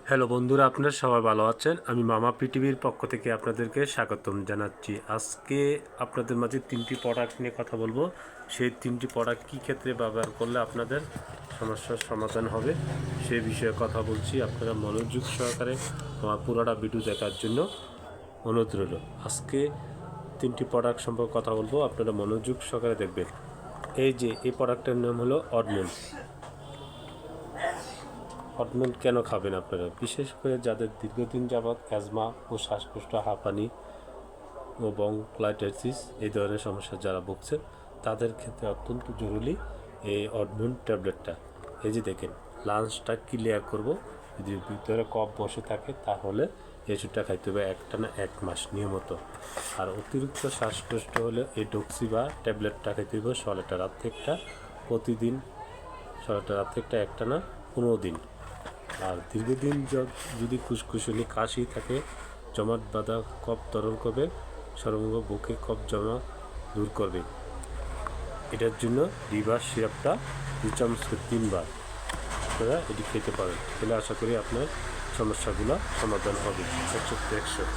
Hello বন্ধুরা, আপনারা সবাই ভালো আছেন। আমি মামা পৃথিবীর পক্ষ থেকে আপনাদেরকে স্বাগতম জানাচ্ছি। আজকে আপনাদের মাঝে 3টি প্রোডাক্ট নিয়ে কথা বলবো। সেই 3টি প্রোডাক্ট কী ক্ষেত্রে ব্যবহার করলে আপনাদের সমস্যার সমাধান হবে সেই বিষয়ে কথা বলছি। আপনারা মনোযোগ সহকারে আমার পুরোটা ভিডিও দেখার জন্য অনুরোধ রইল। আজকে 3টি প্রোডাক্ট সম্পর্কে কথা বলবো, আপনারা মনোযোগ সহকারে দেখবেন। এই প্রোডাক্টের নাম হলো অডমেন্ট। অডমেন্ট কেন খাবেন আপনারা? বিশেষ করে যাদের দীর্ঘদিন যাবৎ অ্যাজমা ও শ্বাসকষ্ট, হাঁপানি ও ব্রঙ্কাইটিস এই ধরনের সমস্যা যারা ভুগছে তাদের ক্ষেত্রে অত্যন্ত জরুরি এই অডমেন্ট ট্যাবলেটটা। এই যে দেখেন, লাঞ্চটা ক্লিয়ার করব। যদি ভিতরে কফ বসে থাকে তাহলে এই ওষুধটা খাইতে হবে একটানা 1 মাস নিয়মিত। আর অতিরিক্ত শ্বাসকষ্ট হলে এই ডক্সি বা ট্যাবলেটটা খাইতে হবে সলেটা রাত থেকে প্রতিদিন, সলেটা রাত থেকে একটানা 15 দিন। আর দীর্ঘদিন যদি খুশখুশনি কাশি থাকে, জমাট বাঁধা কফ তরল করবে, সর্বঙ্গ বুকে কফ জমা দূর করবে। এটার জন্য রিভার সিরাপটা 2 চামচ 3 বার আপনারা এটি খেতে পারেন। তাহলে আশা করি আপনার সমস্যাগুলো সমাধান হবে 100%।